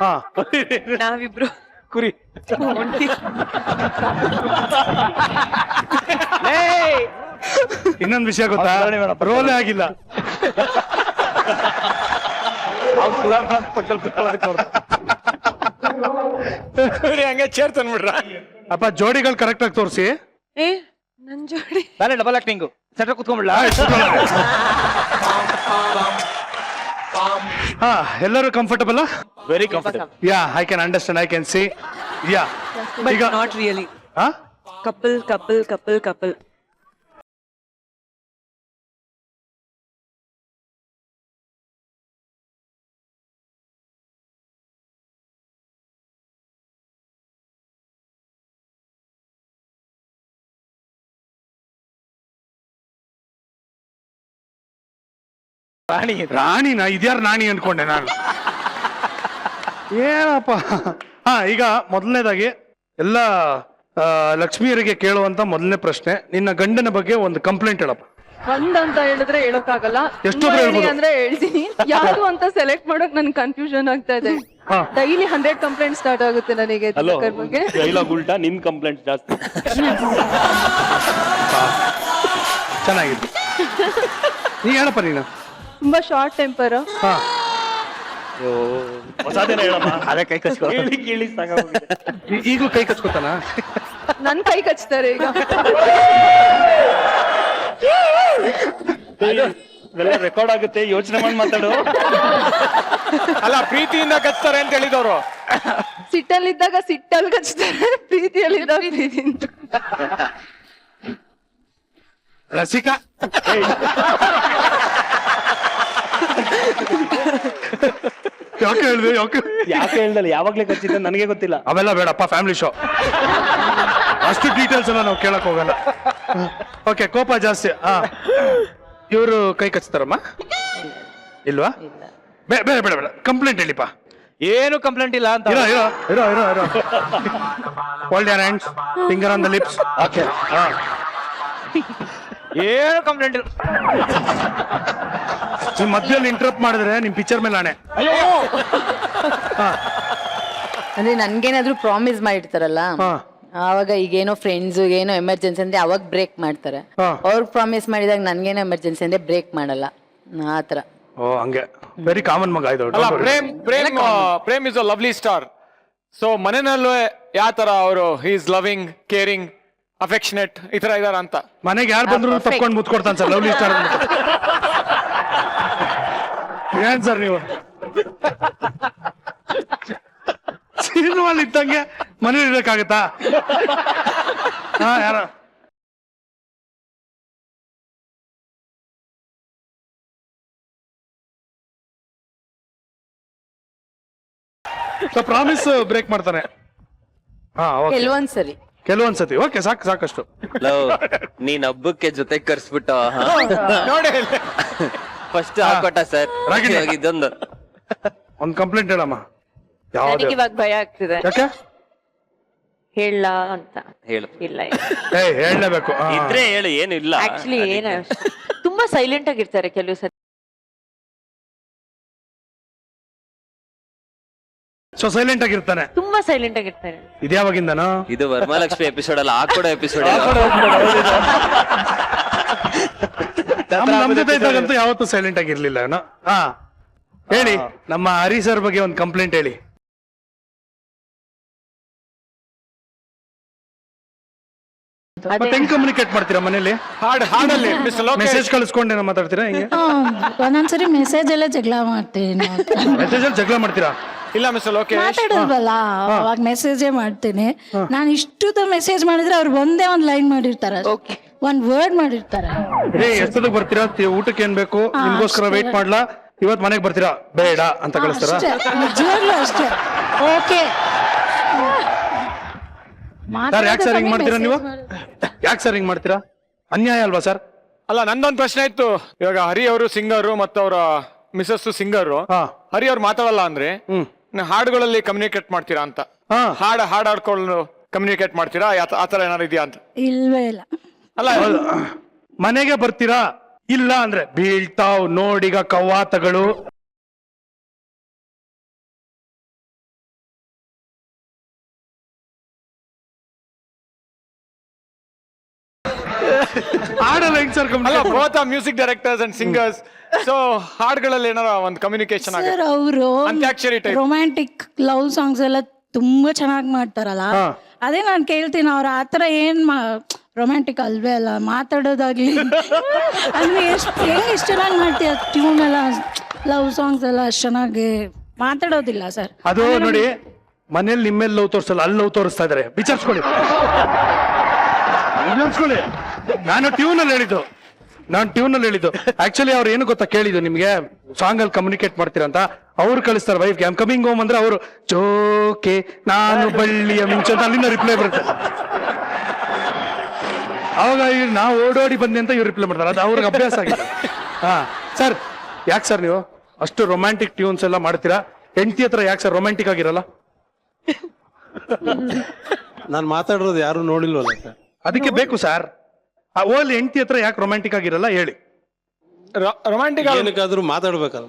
ಹಾ ನಾವಿಬ್ರು ಕುರಿ ಒಂಟಿ. ಇನ್ನೊಂದು ವಿಷಯ ಗೊತ್ತಾ, ರೋಲೇ ಆಗಿಲ್ಲ. ಹಂಗೆ ಚೇರ್ ತಂದ್ಬಿಡ್ರ. ಅಪ್ಪ ಜೋಡಿಗಳು ಕರೆಕ್ಟ್ ಆಗಿ ತೋರಿಸಿ. ಏ ನನ್ ಜೋಡಿ ನಾನೇ ಡಬಲ್ ಆಕ್ಟಿಂಗು ಸೆಂಟ್ರ್ ಕುತ್ಕೊಂಡ್ಬಿಡ್ಲಾ? ಹಾ ಎಲ್ಲರೂ comfortable? Very comfortable. Yeah I can understand, I can see. Yeah but ಈಗ ನಾಟ್ ರಿಯಲಿ. ಹಾ ಕಪಲ್ ಕಪಲ್ ಕಪಲ್ ಕಪಲ್. ರಾಣಿ ರಾಣಿನ ಇದ್ಯಾರು ನಾಣಿ ಅನ್ಕೊಂಡೆ ನಾನು. ಏನಪ್ಪ. ಹಾ ಈಗ ಮೊದಲನೇದಾಗಿ ಎಲ್ಲ ಲಕ್ಷ್ಮಿಯರಿಗೆ ಕೇಳುವಂತ ಮೊದಲನೇ ಪ್ರಶ್ನೆ, ನಿನ್ನ ಗಂಡನ ಬಗ್ಗೆ ಒಂದು ಕಂಪ್ಲೇಂಟ್ ಹೇಳಪ್ಪ. ಒಂದಂತ ಹೇಳಿದ್ರೆ ಹೇಳೋಕ್ಕಾಗಲ್ಲ. ಎಷ್ಟೊಂದು ಹೇಳ್ಬೋದು. ಅಂದ್ರೆ ಹೇಳ್ತೀನಿ, ಯಾವುದು ಅಂತ ಸೆಲೆಕ್ಟ್ ಮಾಡೋಕ್ ನನ್ ಕನ್ಫ್ಯೂಷನ್ ಆಗ್ತಾ ಇದೆ. ಹಾ. ಡೈಲಿ 100 ಕಂಪ್ಲೇಂಟ್ ಸ್ಟಾರ್ಟ್ ಆಗುತ್ತೆ ನನಗೆ ಹಲೋ ದಿನಕರ್ ಬಗ್ಗೆ. ಡೈಲಾಗ್ ಉಲ್ಟಾ ನಿಮ್ ಕಂಪ್ಲೇಂಟ್ ಜಾಸ್ತಿ. ಚೆನ್ನಾಗಿದೆ. ನೀ ಹೇಳಪ್ಪ ನೀನು. ತುಂಬಾ ಶಾರ್ಟ್ ಟೆಂಪರ್. ಹಾ ಹೊಸದೇನ ಹೇಳಮ್ಮ. ಅದೇ ಕೈ ಕಚ್ಕೊ. ಕೇಳಿ ಕೇಳಿ ಸಾಕಾಗೋಗಿದೆ. ಈಗಲೂ ಕೈ ಕಚ್ಕೋತಾನ? ನನ್ ಕೈ ಕಚ್ತಾರೆ ಈಗ. ಇವೆಲ್ಲ ರೆಕಾರ್ಡ್ ಆಗುತ್ತೆ, ಯೋಚನೆ ಮಾಡಿ ಮಾತಾಡು. ಅಲ್ಲ ಪ್ರೀತಿಯಿಂದ ಕಚ್ತಾರೆ ಅಂತ ಹೇಳಿದವರು. ಸಿಟ್ಟಲ್ಲಿದ್ದಾಗ ಸಿಟ್ಟಲ್ಲಿ ಕಚ್ತಾರೆ, ಪ್ರೀತಿಯಲ್ಲಿದ್ದಾಗ ಪ್ರೀತಿಯಿಂದ. ರಸಿಕಾ ಯಾಕೆ ಹೇಳಿದೆ? ಯಾಕೆ ಹೇಳ್ದಲ್ಲ, ಯಾವಾಗ್ಲೇ ಕಚ್ಚಿದ್ದೆ ನನಗೆ ಗೊತ್ತಿಲ್ಲ. ಅವೆಲ್ಲ ಬೇಡಪ್ಪ, ಫ್ಯಾಮಿಲಿ ಶೋ. ಅಷ್ಟು ಡೀಟೇಲ್ಸ್ ಎಲ್ಲ ನಾವು ಕೇಳಕ್ ಹೋಗಲ್ಲ. ಓಕೆ, ಕೋಪ ಜಾಸ್ತಿ. ಹಾ ಇವರು ಕೈ ಕಚ್ತಾರಮ್ಮ? ಇಲ್ವಾ? ಬೇಡ ಬೇಡ ಬೇಡ, ಕಂಪ್ಲೇಂಟ್ ಹೇಳಿಪ್ಪ. ಏನು ಕಂಪ್ಲೇಂಟ್ ಇಲ್ಲ ಅಂತ. ಇರೋ ಇರೋ ಇರೋ ಇರೋ ಇರೋ. Hold your hands, finger on the lips. Okay. ಹಾ ಏನು ಕಂಪ್ಲೇಂಟ್ ಇಲ್ಲ. ನಿಮ್ ಮಧ್ಯದಲ್ಲಿ ಇಂಟರಪ್ಟ್ ಮಾಡಿದ್ರೆ ನಿಮ್ ಪಿಕ್ಚರ್ ಮೇಲೆ ಆಣೆ. ಅಂದ್ರೆ ನನ್ಗೇನಾದ್ರು ಪ್ರಾಮಿಸ್ ಮಾಡಿರ್ತಾರಲ್ಲ, ಹಾ ಆವಾಗ ಈಗೇನೋ ಫ್ರೆಂಡ್ಸ್ ಏನೋ ಎಮರ್ಜೆನ್ಸಿ ಅಂದ್ರೆ ಅವಾಗ ಬ್ರೇಕ್ ಮಾಡ್ತಾರೆ. ಹಾ. ಅವ್ರು ಪ್ರಾಮಿಸ್ ಮಾಡಿದಾಗ ನನ್ಗೇನೋ ಎಮರ್ಜೆನ್ಸಿ ಅಂದ್ರೆ ಬ್ರೇಕ್ ಮಾಡಲ್ಲ ಆತರ. ಓ ಹಂಗೆ ವೆರಿ ಕಾಮನ್ ಮಗ ಇದು. ಅಲ್ಲ Prem is a lovely star. So ಮನೆಯಲ್ಲೂ ಯಾವ ತರ ಅವರು ಈಸ್ ಲವಿಂಗ್, ಕೇರಿಂಗ್, ಅಫೆಕ್ಷನೇಟ್ ಈ ತರ ಇದಾರ ಅಂತ. ಮನೆಗೆ ಯಾರು ಬಂದ್ರು ತಪ್ಕೊಂಡು ಮುತ್ಕೊಡ್ತಾನೆ ಸರ್, ಲವ್ಲಿ ಸ್ಟಾರ್. ಏನ್ ಸರ್ ನೀವು ಸಿನಿಮಾಲ್ ಇದ್ದಂಗೆ ಮನೇಲಿ ಇರಕ್ಕಾಗತ್ತಾ? ಹಾ ಯಾರ ಪ್ರಾಮಿಸ್ ಬ್ರೇಕ್ ಮಾಡ್ತಾನೆ. ಹಾ ಕೆಲವೊಂದ್ಸರಿ ಕೆಲವೊಂದ್ಸತಿ. ಓಕೆ ಸಾಕು, ಸಾಕಷ್ಟು. ನೀನ್ ಹಬ್ಬಕ್ಕೆ ಜೊತೆ ಕರ್ಸ್ಬಿಟ್ಟು ನೋಡಿ ಫಸ್ಟ್ ಹಾಕೊಟ್ಟ ಸರ್. ರಾಗಿಣಿ. ಇದೊಂದು ಒಂದ್ ಕಂಪ್ಲೇಂಟ್ ಹೇಳಮ್ಮ. ಯಾವ್ದು? ನನಗೆ ಇವಾಗ ಭಯ ಆಗ್ತಿದೆ. ಯಾಕೆ? ಹೇಳ ಅಂತ. ಹೇಳು. ಇಲ್ಲ ಹೇಳಲೇಬೇಕು. ಇದ್ರೆ ಹೇಳು, ಏನು ಇಲ್ಲ. ಆಕ್ಚುಲಿ ಏನ ತುಂಬಾ ಸೈಲೆಂಟ್ ಆಗಿರ್ತಾರೆ ಕೆಲವು ಸತಿ. ಸೊ ಸೈಲೆಂಟ್ ಆಗಿರ್ತಾನೆ, ತುಂಬಾ ಸೈಲೆಂಟ್ ಆಗಿರ್ತಾರೆ. ಇದ್ಯಾವಾಗಿಂದನೋ? ಇದು ವರಮಹಾಲಕ್ಷ್ಮಿ ಎಪಿಸೋಡ್ ಅಲ್ಲ, ಆ ಕೂಡ ಎಪಿಸೋಡ್. ನಮ್ ಜೊತೆ ಇದ್ದಾಗಂತೂ ಯಾವತ್ತೂ ಸೈಲೆಂಟ್ ಆಗಿರ್ಲಿಲ್ಲ ಏನೋ. ಹಾ ಹೇಳಿ, ನಮ್ಮ ಹರಿ ಸರ್ ಬಗ್ಗೆ ಒಂದು ಕಂಪ್ಲೇಂಟ್ ಹೇಳಿ. ಮತ್ತೆ ಹೆಂಗ್ ಕಮ್ಯುನಿಕೇಟ್ ಮಾಡ್ತೀರಾ ಮನೇಲಿ? ಹಾಡಲ್ಲಿ ಮಿಸ್ಟರ್ ಲೋಕೇಶ್ ಮೆಸೇಜ್ ಕಳಿಸ್ಕೊಂಡೇನೋ ಮಾತಾಡ್ತೀರಾ? ಹಿಂಗೆ ಒಂದೊಂದ್ಸರಿ ಮೆಸೇಜ್ ಎಲ್ಲ ಜಗಳ ಮಾಡ್ತೀನಿ. ಮೆಸೇಜ್ ಅಲ್ಲಿ ಜಗಳ ಮಾಡ್ತೀರಾ? ಇಲ್ಲ ಮಿಸ್ಟರ್ ಲೋಕೇಶ್. ಮಾತಾಡೋಲ್ವಲ್ಲ ಅವಾಗ ಮೆಸೇಜೇ ಮಾಡ್ತೀನಿ. ನಾನು ಇಷ್ಟು ಮೆಸೇಜ್ ಮಾಡಿದ್ರೆ ಅವ್ರು ಒಂದೇ ಒಂದ್ ಲೈನ್ ಮಾಡಿರ್ತಾರೆ, ಒಂದ್ ವರ್ಡ್ ಮಾಡಿರ್ತಾರೆ. ಎಷ್ಟೊತ್ತಿಗೆ ಬರ್ತೀರಾ? ಊಟಕ್ಕೆ ಏನ್ ಬೇಕು ನಿಮ್ಗೋಸ್ಕರ ವೇಟ್ ಮಾಡ್ಲಾ, ಇವತ್ ಮನೆಗ್ ಬರ್ತೀರಾ ಬೇಡ ಅಂತ ಕಳಿಸ್ತಾರ? ನಿಜವಾಗ್ಲೂ ಅಷ್ಟೇ. ಓಕೆ ಸರ್ ಯಾಕೆ ಸರ್ ಹಿಂಗ್ ಮಾಡ್ತೀರಾ ನೀವು? ಯಾಕೆ ಸರ್ ಹಿಂಗ್ ಮಾಡ್ತೀರಾ? ಅನ್ಯಾಯ ಅಲ್ವಾ ಸರ್? ಅಲ್ಲ ನಂದೊಂದು ಪ್ರಶ್ನೆ ಇತ್ತು. ಇವಾಗ ಹರಿ ಅವರು ಸಿಂಗರು ಮತ್ತು ಅವರ ಮಿಸಸ್ ಸಿಂಗರು. ಹರಿ ಅವ್ರು ಮಾತಾಡಲ್ಲ ಅಂದ್ರೆ ಹಾಡುಗಳಲ್ಲಿ ಕಮ್ಯುನಿಕೇಟ್ ಮಾಡ್ತೀರಾ ಅಂತ. ಹಾಡ್ಕೊಂಡು ಕಮ್ಯುನಿಕೇಟ್ ಮಾಡ್ತೀರಾ, ಆತರ ಏನಾದ್ರು ಇದೆಯಾ ಅಂತ? ಇಲ್ವೇ ಇಲ್ಲ. ಅಲ್ಲ ಮನೆಗೆ ಬರ್ತೀರಾ? ಇಲ್ಲ ಅಂದ್ರೆ ಬೀಳ್ತಾವ್ ನೋಡಿಗ ಕವಾತಗಳು. ಹಾಡಲ್ಲ ಹೆಂಗ್ ಸರ್ ಅಲ್ಲ both music directors and singers. So ಹಾಡುಗಳಲ್ಲಿ ಏನಾರ ಒಂದು ಕಮ್ಯುನಿಕೇಶನ್ ಆಗುತ್ತೆ. ಸರ್ ಅವರು ಅಂತ್ಯಾಕ್ಷರಿ type. ರೊಮ್ಯಾಂಟಿಕ್ ಲವ್ ಸಾಂಗ್ಸ್ ಎಲ್ಲ ತುಂಬಾ ಚೆನ್ನಾಗಿ ಮಾಡ್ತಾರಲ್ಲ, ಅದೇ ನಾನು ಕೇಳ್ತೀನಿ ಅವ್ರ ಆತರ ಏನ್ ರೊಮ್ಯಾಂಟಿಕ್ ಅಲ್ವೇ ಅಲ್ಲ, ಮಾತಾಡೋದಾಗ್ಲಿ ಅಂದ್ರೆ ಎಷ್ಟು ಚೆನ್ನಾಗಿ ಮಾಡ್ತೀಯ ಟ್ಯೂನ್ ಎಲ್ಲ, ಲವ್ ಸಾಂಗ್ಸ್ ಎಲ್ಲ ಅಷ್ಟು ಚೆನ್ನಾಗಿ ಮಾತಾಡೋದಿಲ್ಲ ಸರ್. ಅದು ನೋಡಿ, ಮನೇಲಿ ನಿಮ್ಮೇಲೆ ಲವ್ ತೋರಿಸಲ್ಲ, ಅಲ್ಲಿ ಲವ್ ತೋರಿಸ್ತಾ ಇದಾರೆ. ವಿಚಾರಿಸ್ಕೊಳ್ಳಿ. ನಾನು ಟ್ಯೂನ್ ಅಲ್ಲಿ ಹೇಳಿದ್ದು ಆಕ್ಚುಲಿ ಅವ್ರು ಏನು ಗೊತ್ತಾ ಕೇಳಿದ್ದು ನಿಮ್ಗೆ, ಸಾಂಗ್ ಅಲ್ಲಿ ಕಮ್ಯುನಿಕೇಟ್ ಮಾಡ್ತೀರಾ ಅಂತ. ಅವ್ರು ಕಳಿಸ್ತಾರೆ ವೈಫ್ಗೆ ಐಮ್ ಕಮಿಂಗ್ ಹೋಮ್ ಅಂದ್ರೆ ಅವರು ಚೋಕೆ ನಾನು ಬಳ್ಳಿಯ ಮಿಂಚು ಅಂತ ಅಲ್ಲಿಂದ ರಿಪ್ಲೈ ಬರುತ್ತೆ. ಅವಾಗ ನಾವು ಓಡೋಡಿ ಬಂದೆ ಅಂತ ಇವ್ರು ರಿಪ್ಲೈ ಮಾಡ್ತಾರೆ. ಅದು ಅವ್ರಿಗೆ ಅಭ್ಯಾಸ ಆಗಿದೆ. ಹಾ ಸರ್, ಯಾಕೆ ಸರ್ ನೀವು ಅಷ್ಟು ರೊಮ್ಯಾಂಟಿಕ್ ಟ್ಯೂನ್ಸ್ ಎಲ್ಲ ಮಾಡ್ತೀರಾ? ಹೆಂಡತಿ ಹತ್ರ ಯಾಕೆ ಸರ್ ರೊಮ್ಯಾಂಟಿಕ್ ಆಗಿರಲ್ಲ? ನಾನು ಮಾತಾಡಿರೋದು ಯಾರು ನೋಡಿಲ್ವಲ್ಲ ಸರ್. ಅದಕ್ಕೆ ಬೇಕು ಸರ್. ಓಲಿ ಹೆಂಡತಿ ಹತ್ರ ಯಾಕೆ ರೊಮ್ಯಾಂಟಿಕ್ ಆಗಿರಲ್ಲ ಹೇಳಿ. ರೊಮ್ಯಾಂಟಿಕ್ ಏನಕ್ಕಾದ್ರೂ ಮಾತಾಡ್ಬೇಕಲ್ಲ.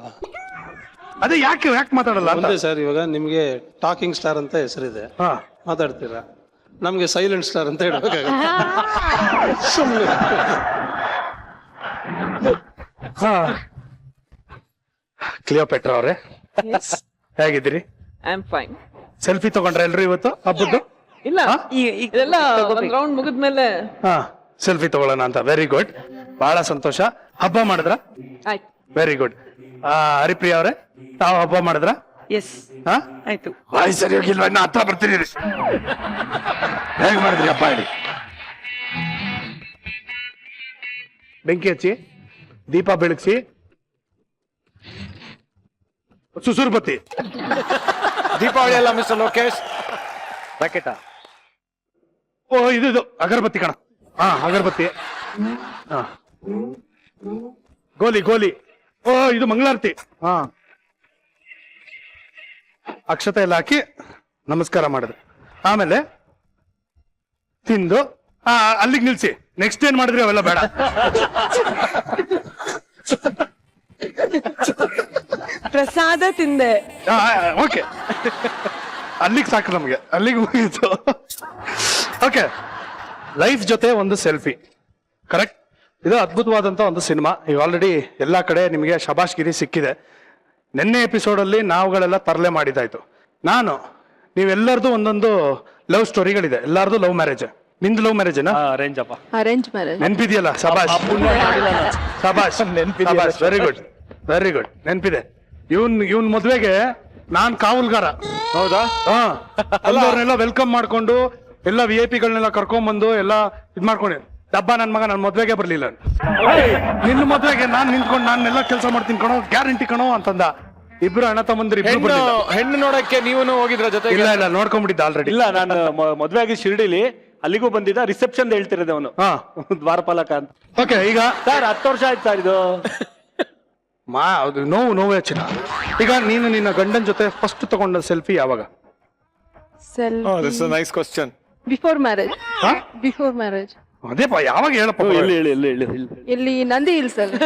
ಅದೇ ಯಾಕೆ ಮಾತಾಡಲ್ಲ ಅಂತ. ಒಂದೇ ಸರ್, ಇವಾಗ ನಿಮ್ಗೆ ಟಾಕಿಂಗ್ ಸ್ಟಾರ್ ಅಂತ ಹೆಸರಿದೆ, ಮಾತಾಡ್ತೀರಾ. ನಮ್ಗೆ ಸೈಲೆಂಟ್ ಸ್ಟಾರ್ ಅಂತ ಹೇಳ್ಬೇಕಾಗುತ್ತೆ. ಸುಮ್ಮನೆ ಕ್ಲಿಯೋಪೆಟ್ರಾ ಅವರೇ, ಹೇಗಿದ್ದೀರಿ? I am fine. ಸೆಲ್ಫಿ ತಗೊಂಡ್ರೆ ಎಲ್ರು ಇವತ್ತು ಹಬ್ಬದ್ದು? ಇಲ್ಲ, ಇದೆಲ್ಲ ಒಂದ್ ರೌಂಡ್ ಮುಗಿದ್ಮೇಲೆ ಹಾ ಸೆಲ್ಫಿ ತಗೊಳ್ಳೋಣ ಅಂತ. ವೆರಿ ಗುಡ್, ಬಹಳ ಸಂತೋಷ. ಹಬ್ಬ ಮಾಡಿದ್ರ? ಆಯ್ತು. Very good. ಹರಿಪ್ರಿಯ ಅವರೇ, ತಾವು ಹಬ್ಬ ಮಾಡಿದ್ರ? ಎಸ್ ಆಯ್ತು. ವಾಯ್ ಸರಿ ಹೋಗಿಲ್ವಾ? ಇನ್ನ ಹತ್ರ ಬರ್ತೀರಿ. ಹೇಗ್ ಮಾಡಿದ್ರಿ ಹಬ್ಬ ಹೇಳಿ? ಬೆಂಕಿ ಹಚ್ಚಿ, ದೀಪ ಬೆಳಗಿಸಿ, ಸುಸುರು ಬತ್ತಿ. ದೀಪಾವಳಿ ಅಲ್ಲ ಮಿಸ್ಟರ್ ಲೋಕೇಶ್, ರಾಕೆಟ. ಓ ಇದು ಅಗರಬತ್ತಿ ಕಣ. ಹಾ ಅಗರಬತ್ತಿ. ಹಾ ಗೋಲಿ. ಓ ಇದು ಮಂಗಳಾರತಿ. ಹಾ ಅಕ್ಷತೆ ಎಲ್ಲ ಹಾಕಿ ನಮಸ್ಕಾರ ಮಾಡಿದ್ರು. ಆಮೇಲೆ ತಿಂದು ಅಲ್ಲಿಗೆ ನಿಲ್ಸಿ. ನೆಕ್ಸ್ಟ್ ಏನ್ ಮಾಡಿದ್ರಿ ಅವೆಲ್ಲ ಬೇಡ. ಪ್ರಸಾದ ತಿಂದೆ. ಓಕೆ, ಅಲ್ಲಿಗೆ ಸಾಕು ನಮ್ಗೆ, ಅಲ್ಲಿಗೆ ಮುಗಿಯಿತು. ಓಕೆ, ಲೈಫ್ ಜೊತೆ ಒಂದು ಸೆಲ್ಫಿ, ಕರೆಕ್ಟ್. ಇದು ಅದ್ಭುತವಾದಂತ ಒಂದು ಸಿನಿಮಾ. ಈಗ ಆಲ್ರೆಡಿ ಎಲ್ಲಾ ಕಡೆ ನಿಮಗೆ ಶಬಾಷ್ಗಿರಿ ಸಿಕ್ಕಿದೆ. ನಿನ್ನೆ ಎಪಿಸೋಡ್ ಅಲ್ಲಿ ನಾವುಗಳೆಲ್ಲ ತರಲೆ ಮಾಡಿದಾಯ್ತು. ನೀವೆಲ್ಲರದು ಒಂದೊಂದು ಲವ್ ಸ್ಟೋರಿಗಳಿದೆ. ಎಲ್ಲಾರ್ದು ಲವ್ ಮ್ಯಾರೇಜ್. ನಿಂದು ಲವ್ ಮ್ಯಾರೇಜ್ ಅರೇಂಜ್ ಅಪ್ಪ. Arrange marriage. ನೆನ್ಪಿದೆಯಲ್ಲ? ಶಬಾಷ್. Very good. ನೆನ್ಪಿದೆ. ಇವನ್ ಮದ್ವೆಗೆ ನಾನ್ ಕಾವಲ್ಗಾರ. ಹೌದಾ? ಅಲ್ಲವ್ರನ್ನೆಲ್ಲ ವೆಲ್ಕಮ್ ಮಾಡ್ಕೊಂಡು ಎಲ್ಲ VIP ಗಳನ್ನೆಲ್ಲ ಕರ್ಕೊಂಡ್ಬಂದು ಎಲ್ಲ ಇದ್ ಮಾಡ್ಕೊಂಡು, ಡಬ್ಬ ನನ್ ಮಗ ನನ್ ಮದ್ವೆಗೆ ಬರ್ಲಿಲ್ಲ, ನಿನ್ನ ಮದ್ವೆಗೆ ನಾನ್ ನಿಂತ್ಕೊಂಡು ನಾನೆಲ್ಲ ಕೆಲಸ ಮಾಡ್ತೀನಿ ಕಣೋ, ಗ್ಯಾರಂಟಿ ಕಣೋ ಅಂತಂದ. ಇಬ್ರು ಅಣ್ಣ ತಮ್ಮಂದಿರು ಇಬ್ರು ಹೆಣ್ಣು ನೋಡಕ್ಕೆ ನೀವು ಹೋಗಿದ್ರ ಜೊತೆ? ಇಲ್ಲ ನೋಡ್ಕೊಂಡ್ಬಿಟ್ಟಿದ್ದ ಆಲ್ರೆಡಿ. ಇಲ್ಲ, ನಾನು ಮದ್ವೆ ಆಗಿ ಶಿರ್ಡಿಲಿ, ಅಲ್ಲಿಗೂ ಬಂದಿದ್ದ. ರಿಸೆಪ್ಷನ್ ಹೇಳ್ತಿರೋದು ಅವನು, ದ್ವಾರಪಾಲಕ ಅಂತ. ಓಕೆ, ಈಗ ಸರ್ 10 ವರ್ಷ ಆಯ್ತು ಸರ್ ಇದು. ಅದು ನೋವು ಹೆಚ್ಚಿನ. ಈಗ ನೀನು ನಿನ್ನ ಗಂಡನ್ ಜೊತೆ ಫಸ್ಟ್ ತಗೊಂಡ ಸೆಲ್ಫಿ ಯಾವಾಗ? Nice question. Before marriage. Before marriage. ಅದೇಪ್ಪ, ಯಾವಾಗ ಹೇಳಪ್ಪ? ಇಲ್ಲಿ ನಂದಿ ಹಿಲ್ಸ್ ಅಲ್ಲಿ.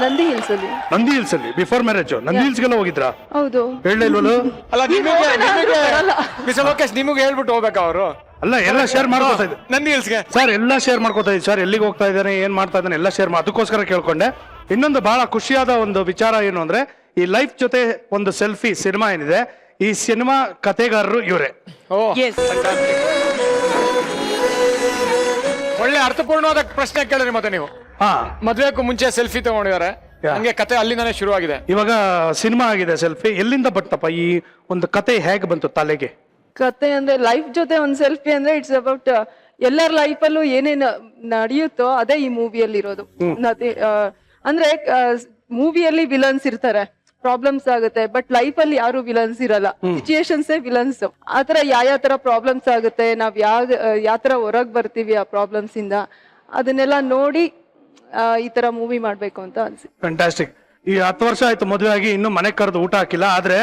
ನಂದಿ ಹಿಲ್ಸ್ ಅಲ್ಲಿ. ನಂದಿ ಹಿಲ್ಸ್ ಅಲ್ಲಿ ಬಿಫೋರ್ ಮ್ಯಾರೇಜ್. ನಂದಿ ಹಿಲ್ಸ್ಗೆಲ್ಲ ಹೋಗಿದ್ರಾ? ಹೌದು. ಹೇಳಲಿಲ್ವಲ್ಲ? ಅಲ್ಲ, ಮಿಸ್ಟರ್ ಲೋಕೇಶ್ ನಿಮಗೆ ಹೇಳ್ಬಿಟ್ಟು ಹೋಗ್ಬೇಕಾ ಅವರು? ಅಲ್ಲ, ಎಲ್ಲ ಶೇರ್ ಮಾಡ್ಕೋತಾ ಇದ್ದೆ. ನಂದಿ ಹಿಲ್ಸ್ಗೆ ಸರ್ ಎಲ್ಲ ಶೇರ್ ಮಾಡ್ಕೋತಾ ಇದ್ದೆ. ಸರ್ ಎಲ್ಲಿಗೆ ಹೋಗ್ತಾ ಇದ್ದಾನೆ, ಏನ್ ಮಾಡ್ತಾ ಇದ್ದಾನೆ ಎಲ್ಲ ಶೇರ್ ಅದಕ್ಕೋಸ್ಕರ ಕೇಳ್ಕೊಂಡೆ. ಇನ್ನೊಂದು ಬಹಳ ಖುಷಿಯಾದ ಒಂದು ವಿಚಾರ ಏನು ಅಂದ್ರೆ, ಈ ಲೈಫ್ ಜೊತೆ ಒಂದು ಸೆಲ್ಫಿ ಸಿನಿಮಾ ಏನಿದೆ, ಈ ಸಿನಿಮಾ ಕತೆಗಾರರು ಇವರೇ. ಒಳ್ಳೆ ಅರ್ಥಪೂರ್ಣವಾದ ಪ್ರಶ್ನೆ ಕೇಳಿದ್ರಿ ಮತ್ತೆ ನೀವು. ಮದ್ವೆಗೂ ಮುಂಚೆ ಸೆಲ್ಫಿ ತಗೊಂಡಿದ್ದಾರೆ, ಹಂಗೆ ಕತೆ ಅಲ್ಲಿಂದಾನೇ ಶುರುವಾಗಿದೆ. ಇವಾಗ ಸಿನಿಮಾ ಆಗಿದೆ ಸೆಲ್ಫಿ. ಎಲ್ಲಿಂದ ಬಂತಪ್ಪ ಈ ಒಂದು ಕತೆ? ಹೇಗೆ ಬಂತು ತಲೆಗೆ? ಕತೆ ಅಂದ್ರೆ ಲೈಫ್ ಜೊತೆ ಒಂದ್ ಸೆಲ್ಫಿ ಅಂದ್ರೆ ಇಟ್ಸ್ ಅಬೌಟ್ ಎಲ್ಲರ ಲೈಫಲ್ಲೂ ಏನೇನು ನಡೆಯುತ್ತೋ ಅದೇ ಈ ಮೂವಿಯಲ್ಲಿ ಇರೋದು. ಅಂದ್ರೆ ಮೂವಿಯಲ್ಲಿ ವಿಲನ್ಸ್ ಇರ್ತಾರೆ, ಪ್ರಾಬ್ಲಮ್ಸ್ ಆಗುತ್ತೆ, ಬಟ್ ಲೈಫ್ ಅಲ್ಲಿ ಯಾರು ವಿಲನ್ಸ್ ಇರಲ್ಲ, ಸಿಚುಯೇಷನ್ಸ್ ವಿಲನ್ಸ್. ಆತರ ಯಾವ ತರ ಪ್ರಾಬ್ಲಮ್ಸ್ ಆಗುತ್ತೆ, ನಾವ್ ಯಾವ ತರ ಹೊರಗ್ ಬರ್ತೀವಿ ಆ ಪ್ರಾಬ್ಲಮ್ಸ್ ಇಂದ, ಅದನ್ನೆಲ್ಲ ನೋಡಿ ಈ ತರ ಮೂವಿ ಮಾಡ್ಬೇಕು ಅಂತ ಅನ್ಸಿ. ಫ್ಯಾಂಟಾಸ್ಟಿಕ್. ಈ 10 ವರ್ಷ ಆಯ್ತು ಮದುವೆ ಆಗಿ, ಇನ್ನು ಮನೆ ಕರೆದು ಊಟ ಹಾಕಿಲ್ಲ. ಆದ್ರೆ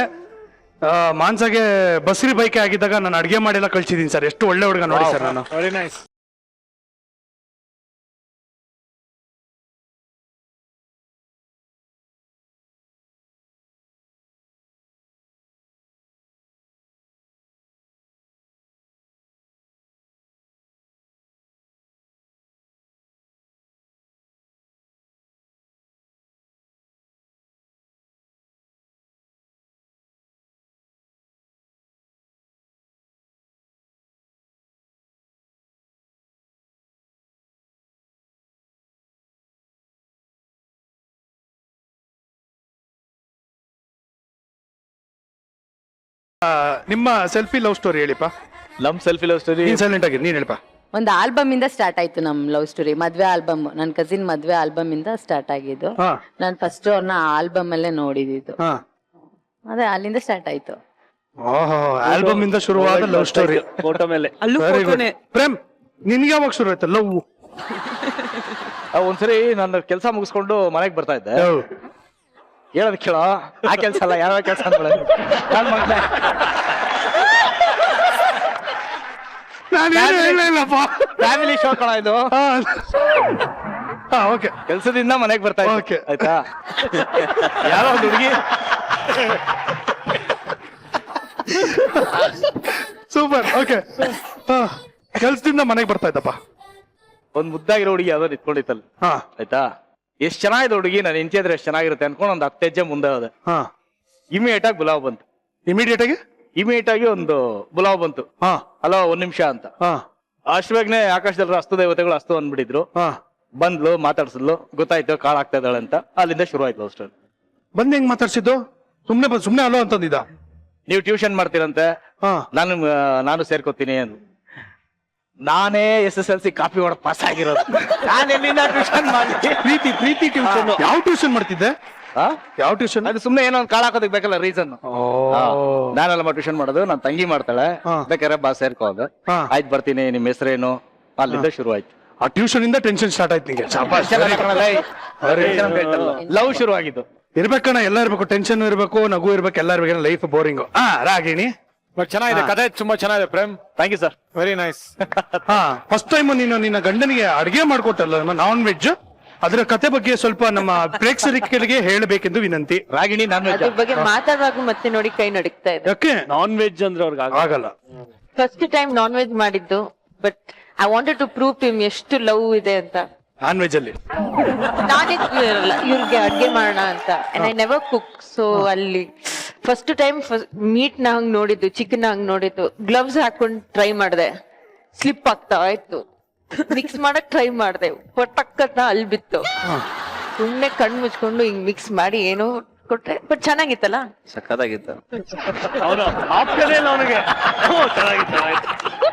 ಮಾನ್ಸಾಗೆ ಬಸ್ರಿ ಬೈಕೆ ಆಗಿದ್ದಾಗ ನಾನು ಅಡ್ಗೆ ಮಾಡಿಲ್ಲ ಕಳ್ಸಿದೀನಿ ಸರ್. ಎಷ್ಟು ಒಳ್ಳೆ ಹುಡುಗ ನೋಡಿ ಸರ್ ನಾನು. Very nice. ನಿಮ್ಮ ಸೆಲ್ಫಿ ಲವ್ ಸ್ಟೋರಿ ಹೇಳಿಪ್ಪ. ನಮ್ ಸೆಲ್ಫಿ ಲವ್ ಸ್ಟೋರಿ ನೀನ್ ಸೈಲೆಂಟ್ ಆಗಿ ನೀನ್ ಹೇಳಿಪ್ಪ. ಒಂದು ಆಲ್ಬಮ್ ಇಂದ ಸ್ಟಾರ್ಟ್ ಆಯ್ತು ನಮ್ ಲವ್ ಸ್ಟೋರಿ. ಮದ್ವೆ ಆಲ್ಬಮ್, ನನ್ನ ಕಸಿನ್ ಮದ್ವೆ ಆಲ್ಬಮ್ ಇಂದ ಸ್ಟಾರ್ಟ್ ಆಗಿದ್ದು. ನಾನು ಫಸ್ಟ್ ಅವ್ರನ್ನ ಆಲ್ಬಮ್ ಅಲ್ಲೇ ನೋಡಿದ್ದು. ಅದೇ ಅಲ್ಲಿಂದ ಸ್ಟಾರ್ಟ್ ಆಯ್ತು. ಓಹೋ, ಆಲ್ಬಮ್ ಇಂದ ಶುರುವಾದ ಲವ್ ಸ್ಟೋರಿ. ಫೋಟೋ ಮೇಲೆ ಪ್ರೇಮ್, ನಿನ್ಗೆ ಯಾವಾಗ ಶುರು ಆಯ್ತು ಲವ್? ಒಂದ್ಸರಿ ನಾನು ಕೆಲಸ ಮುಗಿಸ್ಕೊಂಡು ಮನೆಗೆ ಬರ್ತಾ ಇದ್ದೆ. ಹೇಳೋದ್ ಕೇಳೋ, ಆ ಕೆಲ್ಸ ಅಲ್ಲ, ಯಾವ ಕೆಲ್ಸ ಅಂತ ಫ್ಯಾಮಿಲಿ ಶೋ ಕಣ ಇದು. ಓಕೆ, ಕೆಲ್ಸದಿಂದ ಮನೆಗೆ ಬರ್ತಾ ಇದ್ದೆ. Okay. ಆಯ್ತಾ, ಯಾರೋ ಒಂದು ಹುಡುಗಿ ಸೂಪರ್. ಓಕೆ, ಕೆಲ್ಸದಿಂದ ಮನೆಗೆ ಬರ್ತಾ ಇದ್ದಪ್ಪ. ಒಂದ್ ಮುದ್ದಾಗಿರೋ ಹುಡುಗಿ ಯಾವ್ದೋ ನಿಂತ್ಕೊಂಡಿತ್ತಲ್ಲ. ಆಯ್ತಾ, ಎಷ್ಟ್ ಚೆನ್ನಾಗಿದೆ ಹುಡುಗಿ, ನಾನು ಹೆಂಚಿದ್ರೆ ಎಷ್ಟ್ ಚೆನ್ನಾಗಿರುತ್ತೆ ಅನ್ಕೊಂಡು ಒಂದು 10 ಹೆಜ್ಜೆ ಮುಂದೆ ಹೋದೆ. ಇಮಿಡಿಯೇಟ್ ಆಗಿ ಬುಲಾವ್ ಬಂತು. ಇಮಿಡಿಯೇಟ್ ಆಗಿ ಒಂದು ಬುಲಾವ್ ಬಂತು. ಹಲೋ, 1 ನಿಮಿಷ ಅಂತ. ಅಷ್ಟವಾಗ್ನೆ ಆಕಾಶದಲ್ಲಿ ಅಸ್ತು ದೇವತೆಗಳು ಅಸ್ತು ಅಂದ್ಬಿಟ್ಟಿದ್ರು. ಬಂದ್ಲು, ಮಾತಾಡ್ಸಿದ್ಲು, ಗೊತ್ತಾಯ್ತು ಕಾಳ್ ಆಗ್ತಾ ಇದ್ದಾಳೆ ಅಂತ. ಅಲ್ಲಿಂದ ಶುರು ಆಯ್ತು ಅಷ್ಟೇ. ಬಂದ್ ಹೆಂಗ್ ಮಾತಾಡ್ಸಿದ್ದು? ಸುಮ್ನೆ ಅಲೋ ಅಂತಂದಿದ್ದ. ನೀವು ಟ್ಯೂಷನ್ ಮಾಡ್ತೀರಂತೆ, ನಾನು ಸೇರ್ಕೋತೀನಿ ಅಂತ. ನಾನೇ SSLC ಕಾಪಿ ಮಾಡೋ ಪಾಸ್ ಆಗಿರೋದು. ನಾನೆಲ್ಲಿಂದ ಟ್ಯೂಷನ್ ಮಾಡಿ? ಪ್ರೀತಿ ಟ್ಯೂಷನ್. ಯಾವ ಟ್ಯೂಷನ್ ಮಾಡ್ತಿದ್ದೆ? ಯಾವ ಟ್ಯೂಷನ್? ಅದು ಸುಮ್ನೆ ಏನೋ ಒಂದು ಕಾಳ ಹಾಕೋದಕ್ಕೆ ಬೇಕಲ್ಲ ರೀಸನ್. ನಾನೆಲ್ಲ ಟ್ಯೂಷನ್ ಮಾಡೋದು, ನನ್ನ ತಂಗಿ ಮಾಡ್ತಾಳೆ, ಬೇಕಾದ್ರೆ ಬಾ ಸೇರ್ಕೋದು. ಆಯ್ತು ಬರ್ತೀನಿ, ನಿಮ್ ಹೆಸರೇನು? ಅಲ್ಲಿಂದ ಶುರು ಆಯ್ತು. ಆ ಟ್ಯೂಷನ್ ಇಂದ ಟೆನ್ಷನ್ ಸ್ಟಾರ್ಟ್ ಆಯ್ತು ನಿಂಗೆ. ಲವ್ ಶುರು ಆಗಿದ್ದು. ಇರ್ಬೇಕಣ್ಣ, ಎಲ್ಲ ಇರ್ಬೇಕು. ಟೆನ್ಷನ್ ಇರ್ಬೇಕು, ನಗು ಇರ್ಬೇಕು, ಎಲ್ಲ ಇರ್ಬೇಕು. Life boring. ರಾಗಿಣಿ, ಬಟ್ ಚೆನ್ನಾಗಿದೆ ಕತೆ, ತುಂಬಾ ಚೆನ್ನಾಗಿದೆ Prem. Thank you sir, very nice. First time ನೀನು ನಿನ್ನ ಗಂಡನಿಗೆ ಅಡಿಗೆ ಮಾಡ್ಕೊಟ್ಟಲ್ಲ ನಾನ್ ವೆಜ್, ಅದರ ಕತೆ ಬಗ್ಗೆ ಸ್ವಲ್ಪ ನಮ್ಮ ಪ್ರೇಕ್ಷಕರಿಗೆ ಹೇಳಬೇಕೆಂದು ವಿನಂತಿ. ರಾಗಿಣಿ ನಾನ್ ವೆಜ್ ಅದ್ರ ಬಗ್ಗೆ ಮಾತಾಡುವಾಗ ಮತ್ತೆ ನೋಡಿ ಕೈ ನಡುಕ್ತಾ ಇದೆ. ಯಾಕೆ? ನಾನ್ ವೆಜ್ ಅಂದ್ರೆ ಅವ್ರಿಗೆ ಆಗಲ್ಲ. ಫಸ್ಟ್ ಟೈಮ್ ನಾನ್ ವೆಜ್ ಮಾಡಿದ್ದು, but I wanted to prove to him ಎಷ್ಟು ಲವ್ ಇದೆ ಅಂತ. ನಾನ್ ವೆಜ್ ಅಲ್ಲಿ ನಾನೇ ಇವ್ರಿಗೆ ಅಡ್ಗೆ ಮಾಡೋಣ ಅಂತ. And I never cook. So ಅಲ್ಲಿ ಫಸ್ಟ್ ಟೈಮ್ ಮೀಟ್ ನ ಹಂಗ್ ನೋಡಿದ್ದು, ಚಿಕನ್ ಹಂಗ್ ನೋಡಿದ್ದು. ಗ್ಲವ್ಸ್ ಹಾಕೊಂಡ್ ಟ್ರೈ ಮಾಡಿದೆ, ಸ್ಲಿಪ್ ಆಗ್ತಾ ಆಯ್ತು. ಮಿಕ್ಸ್ ಮಾಡಕ್ ಟ್ರೈ ಮಾಡಿದೆ, ಪಟಕ್ಕತ್ತ ಅಲ್ಲಿ ಬಿತ್ತು. ಸುಮ್ನೆ ಕಣ್ ಮುಚ್ಕೊಂಡು ಹಿಂಗ್ ಮಿಕ್ಸ್ ಮಾಡಿ ಏನೋ ಕೊಟ್ರೆ, ಬಟ್ ಚೆನ್ನಾಗಿತ್ತಲ್ಲ. ಸಕ್ಕತ್ತಾಗಿತ್ತು. ಅವನು ಆಪ್ಷನ್ ಇಲ್ಲ ಅವನಿಗೆ. ಚೆನ್ನಾಗಿತ್ತು.